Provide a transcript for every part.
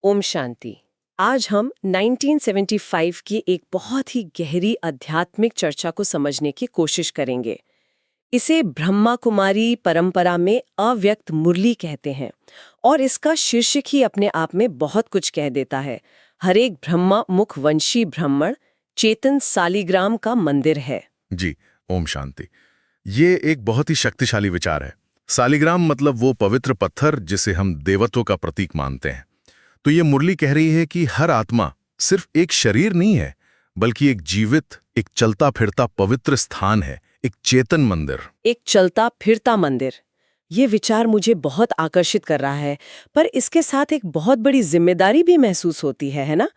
ओम शांति। आज हम 1975 की एक बहुत ही गहरी आध्यात्मिक चर्चा को समझने की कोशिश करेंगे। इसे ब्रह्मा कुमारी परंपरा में अव्यक्त मुरली कहते हैं और इसका शीर्षक ही अपने आप में बहुत कुछ कह देता है। हर एक ब्रह्मा मुख वंशी ब्राह्मण चेतन सालिग्राम का मंदिर है। जी, ओम शांति। ये एक बहुत ही शक्तिशाली विचार है। सालिग्राम मतलब वो पवित्र पत्थर जिसे हम देवत्व का प्रतीक मानते हैं। तो ये मुरली कह रही है कि हर आत्मा सिर्फ एक शरीर नहीं है, बल्कि एक जीवित, एक चलता फिरता पवित्र स्थान है, एक चेतन मंदिर। एक चलता फिरता मंदिर, ये विचार मुझे बहुत आकर्षित कर रहा है, पर इसके साथ एक बहुत बड़ी जिम्मेदारी भी महसूस होती है ना?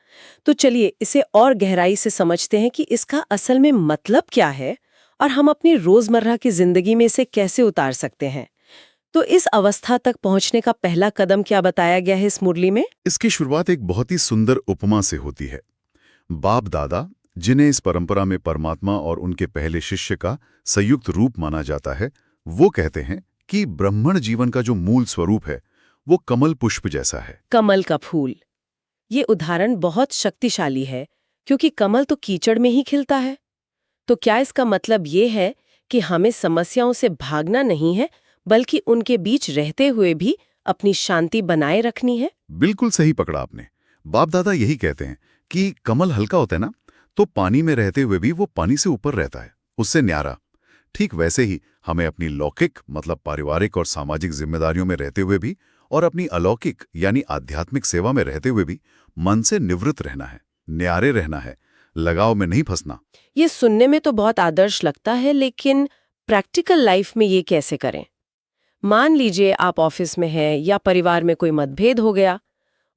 तो चलिए इसे और गहराई से समझते हैं कि इसका असल में मतलब क्या है और हम अपनी रोजमर्रा की जिंदगी में इसे कैसे उतार सकते हैं। तो इस अवस्था तक पहुंचने का पहला कदम क्या बताया गया है इस मुरली में? इसकी शुरुआत एक बहुत ही सुंदर उपमा से होती है। बाप दादा, जिन्हें इस परंपरा में परमात्मा और उनके पहले शिष्य का संयुक्त रूप माना जाता है, वो कहते हैं कि ब्राह्मण जीवन का जो मूल स्वरूप है वो कमल पुष्प जैसा है। कमल का फूल, ये उदाहरण बहुत शक्तिशाली है क्योंकि कमल तो कीचड़ में ही खिलता है। तो क्या इसका मतलब ये है कि हमें समस्याओं से भागना नहीं है, बल्कि उनके बीच रहते हुए भी अपनी शांति बनाए रखनी है? बिल्कुल सही पकड़ा आपने। बाप दादा यही कहते हैं कि कमल हल्का होता है ना, तो पानी में रहते हुए भी वो पानी से ऊपर रहता है, उससे न्यारा। ठीक वैसे ही हमें अपनी लौकिक मतलब पारिवारिक और सामाजिक जिम्मेदारियों में रहते हुए भी और अपनी अलौकिक यानी आध्यात्मिक सेवा में रहते हुए भी मन से निवृत्त रहना है, न्यारे रहना है, लगाव में नहीं फंसना। ये सुनने में तो बहुत आदर्श लगता है, लेकिन प्रैक्टिकल लाइफ में ये कैसे करें? मान लीजिए आप ऑफिस में हैं या परिवार में कोई मतभेद हो गया,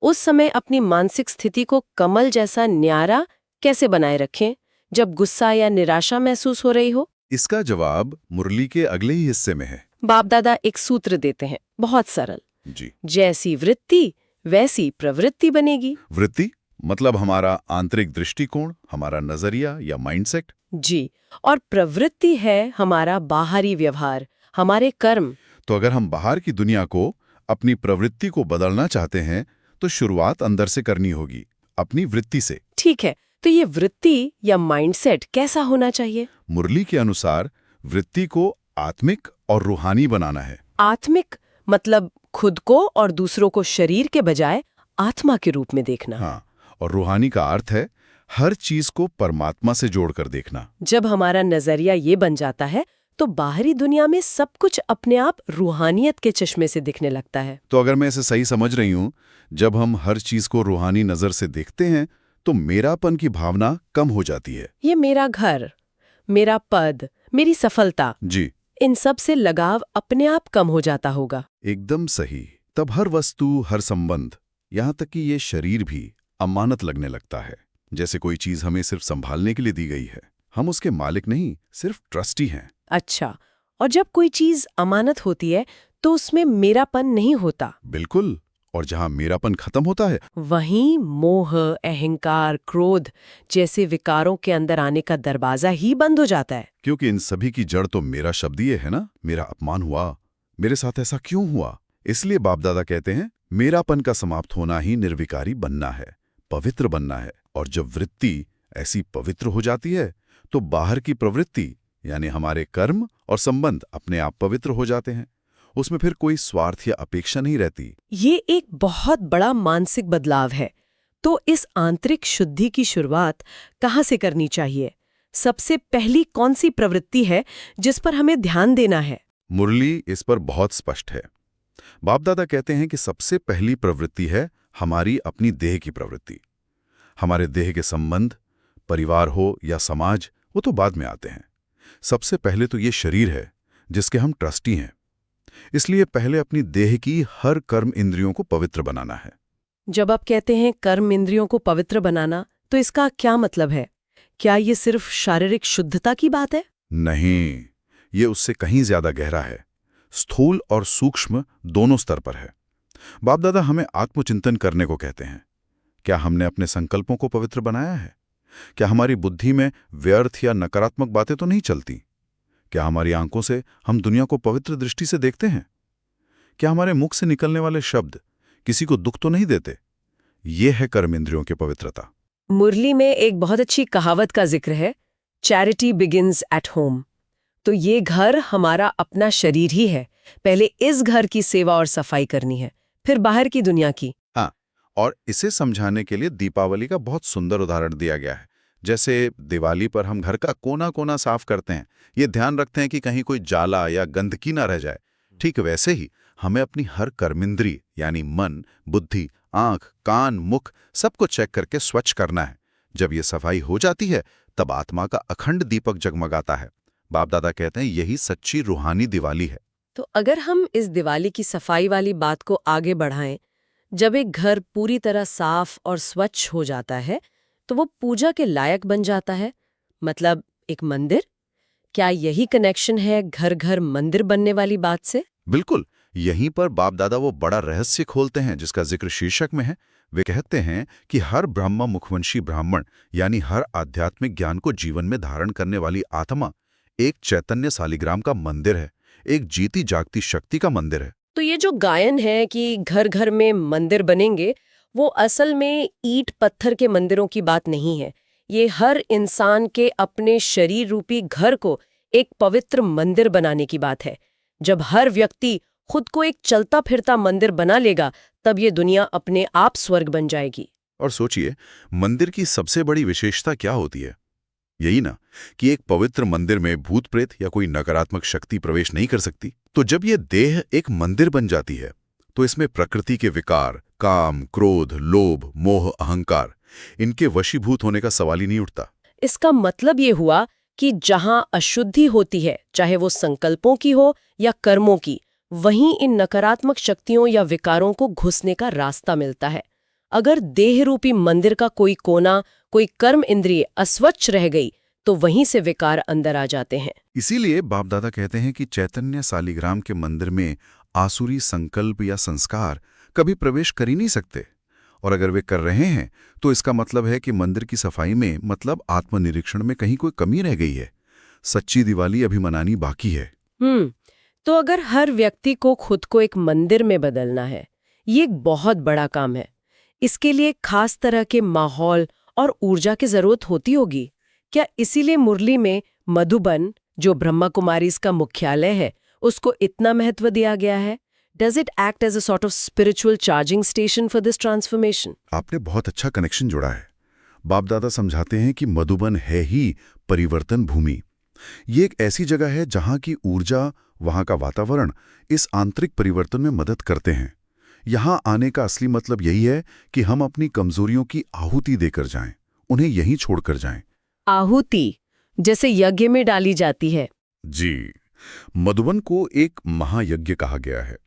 उस समय अपनी मानसिक स्थिति को कमल जैसा न्यारा कैसे बनाए रखें जब गुस्सा या निराशा महसूस हो रही हो? इसका जवाब मुरली के अगले ही हिस्से में है। बाप दादा एक सूत्र देते हैं, बहुत सरल। जी। जैसी वृत्ति वैसी प्रवृत्ति बनेगी। वृत्ति मतलब हमारा आंतरिक दृष्टिकोण, हमारा नजरिया या माइंडसेट। जी। और प्रवृत्ति है हमारा बाहरी व्यवहार, हमारे कर्म। तो अगर हम बाहर की दुनिया को, अपनी प्रवृत्ति को बदलना चाहते हैं, तो शुरुआत अंदर से करनी होगी, अपनी वृत्ति से। ठीक है, तो ये वृत्ति या माइंडसेट कैसा होना चाहिए? मुरली के अनुसार वृत्ति को आत्मिक और रूहानी बनाना है। आत्मिक मतलब खुद को और दूसरों को शरीर के बजाय आत्मा के रूप में देखना। हाँ, और रूहानी का अर्थ है हर चीज को परमात्मा से जोड़कर देखना। जब हमारा नजरिया ये बन जाता है, तो बाहरी दुनिया में सब कुछ अपने आप रूहानियत के चश्मे से दिखने लगता है। तो अगर मैं इसे सही समझ रही हूँ, जब हम हर चीज को रूहानी नजर से देखते हैं, तो मेरापन की भावना कम हो जाती है। ये मेरा घर, मेरा पद, मेरी सफलता, जी, इन सब से लगाव अपने आप कम हो जाता होगा। एकदम सही। तब हर वस्तु, हर संबंध, यहाँ तक कि ये शरीर भी अमानत लगने लगता है। जैसे कोई चीज हमें सिर्फ संभालने के लिए दी गई है। हम उसके मालिक नहीं, सिर्फ ट्रस्टी हैं। अच्छा, और जब कोई चीज अमानत होती है, तो उसमें मेरापन नहीं होता। बिल्कुल। और जहाँ मेरापन खत्म होता है, वहीं मोह, अहंकार, क्रोध जैसे विकारों के अंदर आने का दरवाजा ही बंद हो जाता है। क्योंकि इन सभी की जड़ तो मेरा शब्द ही है ना। मेरा अपमान हुआ, मेरे साथ ऐसा क्यों हुआ। इसलिए बाप दादा कहते हैं, मेरापन का समाप्त होना ही निर्विकारी बनना है, पवित्र बनना है। और जब वृत्ति ऐसी पवित्र हो जाती है, तो बाहर की प्रवृत्ति यानी हमारे कर्म और संबंध अपने आप पवित्र हो जाते हैं। उसमें फिर कोई स्वार्थ या अपेक्षा नहीं रहती। ये एक बहुत बड़ा मानसिक बदलाव है। तो इस आंतरिक शुद्धि की शुरुआत कहाँ से करनी चाहिए? सबसे पहली कौन सी प्रवृत्ति है जिस पर हमें ध्यान देना है? मुरली इस पर बहुत स्पष्ट है। बाप दादा कहते हैं कि सबसे पहली प्रवृत्ति है हमारी अपनी देह की प्रवृत्ति। हमारे देह के संबंध, परिवार हो या समाज, वो तो बाद में आते हैं। सबसे पहले तो ये शरीर है जिसके हम ट्रस्टी हैं। इसलिए पहले अपनी देह की हर कर्म इंद्रियों को पवित्र बनाना है। जब आप कहते हैं कर्म इंद्रियों को पवित्र बनाना, तो इसका क्या मतलब है? क्या ये सिर्फ शारीरिक शुद्धता की बात है? नहीं, ये उससे कहीं ज्यादा गहरा है। स्थूल और सूक्ष्म दोनों स्तर पर है। बाप दादा हमें आत्मचिंतन करने को कहते हैं। क्या हमने अपने संकल्पों को पवित्र बनाया है? क्या हमारी बुद्धि में व्यर्थ या नकारात्मक बातें तो नहीं चलती? क्या हमारी आंखों से हम दुनिया को पवित्र दृष्टि से देखते हैं? क्या हमारे मुख से निकलने वाले शब्द किसी को दुख तो नहीं देते? ये है कर्मेंद्रियों की पवित्रता। मुरली में एक बहुत अच्छी कहावत का जिक्र है, चैरिटी बिगिंस एट होम। तो ये घर हमारा अपना शरीर ही है। पहले इस घर की सेवा और सफाई करनी है, फिर बाहर की दुनिया की। हाँ, और इसे समझाने के लिए दीपावली का बहुत सुंदर उदाहरण दिया गया है। जैसे दिवाली पर हम घर का कोना कोना साफ करते हैं, ये ध्यान रखते हैं कि कहीं कोई जाला या गंदगी ना रह जाए। ठीक वैसे ही हमें अपनी हर कर्मेंद्री यानी मन, बुद्धि, आंख, कान, मुख सबको चेक करके स्वच्छ करना है। जब ये सफाई हो जाती है तब आत्मा का अखंड दीपक जगमगाता है। बाप दादा कहते हैं यही सच्ची रूहानी दिवाली है। तो अगर हम इस दिवाली की सफाई वाली बात को आगे बढ़ाएं, जब एक घर पूरी तरह साफ और स्वच्छ हो जाता है तो वो पूजा के लायक बन जाता है, मतलब एक मंदिर। क्या यही कनेक्शन है घर घर मंदिर बनने वाली बात से? बिल्कुल, यहीं पर बाप दादा वो बड़ा रहस्य खोलते हैं जिसका जिक्र शीर्षक में है। वे कहते हैं कि हर ब्रह्म मुखवंशी ब्राह्मण यानी हर आध्यात्मिक ज्ञान को जीवन में धारण करने वाली आत्मा एक चैतन्य सालिग्राम का मंदिर है, एक जीती जागती शक्ति का मंदिर है। तो ये जो गायन है कि घर घर में मंदिर बनेंगे, वो असल में ईंट पत्थर के मंदिरों की बात नहीं है। ये हर इंसान के अपने शरीर रूपी घर को एक पवित्र मंदिर बनाने की बात है। जब हर व्यक्ति खुद को एक चलता फिरता मंदिर बना लेगा, तब ये दुनिया अपने आप स्वर्ग बन जाएगी। और सोचिए, मंदिर की सबसे बड़ी विशेषता क्या होती है? यही ना कि एक पवित्र मंदिर में भूत प्रेत या कोई नकारात्मक शक्ति प्रवेश नहीं कर सकती। तो जब ये देह एक मंदिर बन जाती है तो इसमें प्रकृति के विकार, काम, क्रोध, लोभ, मोह, अहंकार, इनके वशीभूत होने का सवाल ही नहीं उठता। इसका मतलब ये हुआ कि जहां अशुद्धि होती है, चाहे वो संकल्पों की हो या कर्मों की, वहीं इन नकारात्मक शक्तियों या विकारों को घुसने का रास्ता मिलता है। अगर देह रूपी मंदिर का कोई कोना, कोई कर्म इंद्रिय अस्वच्छ रह गई, तो वहीं से विकार अंदर आ जाते हैं। इसीलिए बाप दादा कहते हैं कि चैतन्य सालिग्राम के मंदिर में आसुरी संकल्प या संस्कार कभी प्रवेश कर ही नहीं सकते। और अगर वे कर रहे हैं तो इसका मतलब है कि मंदिर की सफाई में, मतलब आत्मनिरीक्षण में कहीं कोई कमी रह गई है। सच्ची दिवाली अभी मनानी बाकी है। तो अगर हर व्यक्ति को खुद को एक मंदिर में बदलना है, ये एक बहुत बड़ा काम है। इसके लिए खास तरह के माहौल और ऊर्जा की जरूरत होती होगी। क्या इसीलिए मुरली में मधुबन, जो ब्रह्मा कुमारीज का मुख्यालय है, उसको इतना महत्व दिया गया है? Does it act as a sort of spiritual charging station for this transformation? आपने बहुत अच्छा कनेक्शन जोड़ा है। बाप दादा समझाते हैं कि मधुबन है ही परिवर्तन भूमि। ये एक ऐसी जगह है जहां की ऊर्जा, वहां का वातावरण इस आंतरिक परिवर्तन में मदद करते हैं। यहां आने का असली मतलब यही है कि हम अपनी कमजोरियों की आहुति देकर जाएं, उन्हें यहीं छोड़कर जाएं। आहुति जैसे यज्ञ में डाली जाती है। जी, मधुबन को एक महायज्ञ कहा गया है।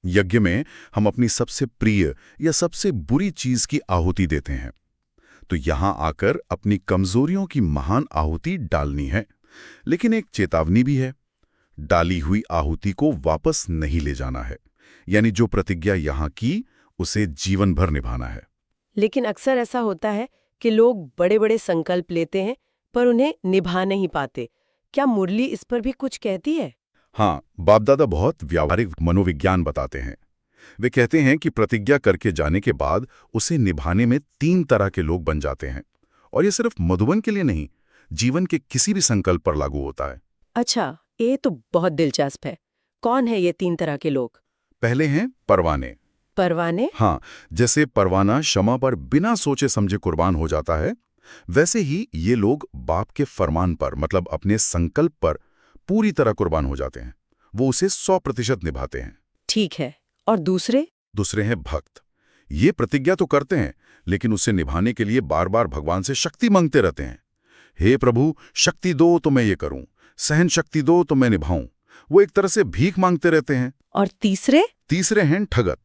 यज्ञ में हम अपनी सबसे प्रिय या सबसे बुरी चीज की आहुति देते हैं। तो यहां आकर अपनी कमजोरियों की महान आहुति डालनी है। लेकिन एक चेतावनी भी है, डाली हुई आहुति को वापस नहीं ले जाना है। यानी जो प्रतिज्ञा यहां की, उसे जीवन भर निभाना है। लेकिन अक्सर ऐसा होता है कि लोग बड़े बड़े संकल्प लेते हैं पर उन्हें निभा नहीं पाते। क्या मुरली इस पर भी कुछ कहती है? हाँ, बाप दादा बहुत व्यावहारिक मनोविज्ञान बताते हैं। वे कहते हैं कि प्रतिज्ञा करके जाने के बाद उसे निभाने में 3 तरह के लोग बन जाते हैं। और ये सिर्फ मधुबन के लिए नहीं, जीवन के किसी भी संकल्प पर लागू होता है। अच्छा, ये तो बहुत दिलचस्प है। कौन है ये 3 तरह के लोग? पहले हैं परवाने। परवाने? हाँ, जैसे परवाना क्षमा पर बिना सोचे समझे कुर्बान हो जाता है, वैसे ही ये लोग बाप के फरमान पर, मतलब अपने संकल्प पर पूरी तरह कुर्बान हो जाते हैं। वो उसे 100% निभाते हैं। ठीक है। और दूसरे? दूसरे हैं भक्त। ये प्रतिज्ञा तो करते हैं, लेकिन उसे निभाने के लिए बार बार भगवान से शक्ति मांगते रहते हैं। हे प्रभु, शक्ति दो तो मैं ये करूं, सहन शक्ति दो तो मैं निभाऊं। वो एक तरह से भीख मांगते रहते हैं। और तीसरे? तीसरे हैं ठगत।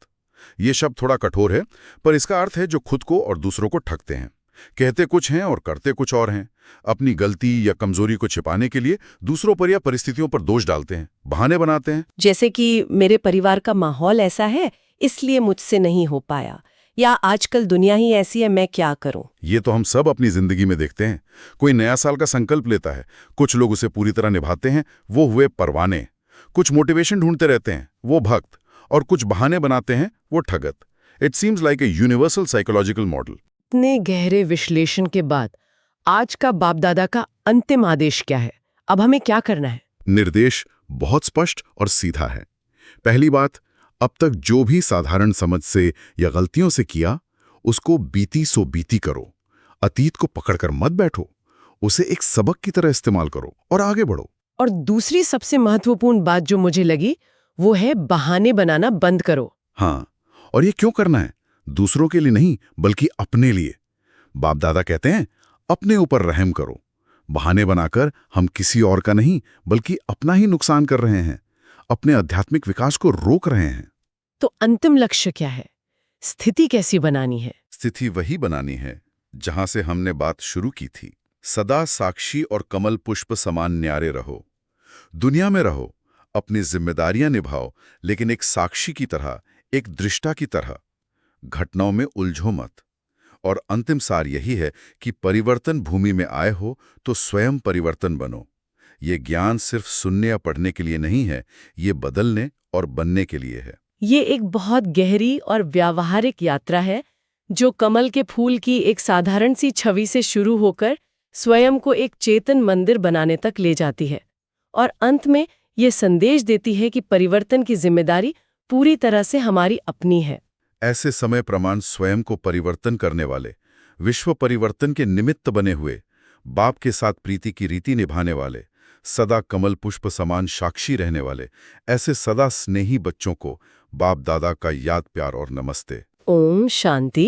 ये शब्द थोड़ा कठोर है, पर इसका अर्थ है जो खुद को और दूसरों को ठगते हैं। कहते कुछ हैं और करते कुछ और हैं। अपनी गलती या कमजोरी को छिपाने के लिए दूसरों पर या परिस्थितियों पर दोष डालते हैं, बहाने बनाते हैं। जैसे कि मेरे परिवार का माहौल ऐसा है, इसलिए मुझसे नहीं हो पाया, या आजकल दुनिया ही ऐसी है, मैं क्या करूं। ये तो हम सब अपनी जिंदगी में देखते हैं। कोई नया साल का संकल्प लेता है, कुछ लोग उसे पूरी तरह निभाते हैं, वो हुए परवाने। कुछ मोटिवेशन ढूंढते रहते हैं, वो भक्त। और कुछ बहाने बनाते हैं, वो ठगत। It seems like a universal psychological model. इतने गहरे विश्लेषण के बाद आज का बाप दादा का अंतिम आदेश क्या है? अब हमें क्या करना है? निर्देश बहुत स्पष्ट और सीधा है। पहली बात, अब तक जो भी साधारण समझ से या गलतियों से किया, उसको बीती सो बीती करो। अतीत को पकड़कर मत बैठो, उसे एक सबक की तरह इस्तेमाल करो और आगे बढ़ो। और दूसरी सबसे महत्वपूर्ण बात जो मुझे लगी वो है बहाने बनाना बंद करो। हाँ, और ये क्यों करना है? दूसरों के लिए नहीं, बल्कि अपने लिए। बाप दादा कहते हैं, अपने ऊपर रहम करो। बहाने बनाकर हम किसी और का नहीं, बल्कि अपना ही नुकसान कर रहे हैं, अपने आध्यात्मिक विकास को रोक रहे हैं। तो अंतिम लक्ष्य क्या है? स्थिति कैसी बनानी है? स्थिति वही बनानी है जहां से हमने बात शुरू की थी। सदा साक्षी और कमल पुष्प समान न्यारे रहो। दुनिया में रहो, अपनी जिम्मेदारियां निभाओ, लेकिन एक साक्षी की तरह, एक दृष्टा की तरह। घटनाओं में उलझो मत। और अंतिम सार यही है कि परिवर्तन भूमि में आए हो तो स्वयं परिवर्तन बनो। ये ज्ञान सिर्फ सुनने या पढ़ने के लिए नहीं है, ये बदलने और बनने के लिए है। ये एक बहुत गहरी और व्यावहारिक यात्रा है जो कमल के फूल की एक साधारण सी छवि से शुरू होकर स्वयं को एक चेतन मंदिर बनाने तक ले जाती है और अंत में ये संदेश देती है कि परिवर्तन की जिम्मेदारी पूरी तरह से हमारी अपनी है। ऐसे समय प्रमाण स्वयं को परिवर्तन करने वाले, विश्व परिवर्तन के निमित्त बने हुए, बाप के साथ प्रीति की रीति निभाने वाले, सदा कमल पुष्प समान साक्षी रहने वाले, ऐसे सदा स्नेही बच्चों को बाप दादा का याद, प्यार और नमस्ते। ओम शांति।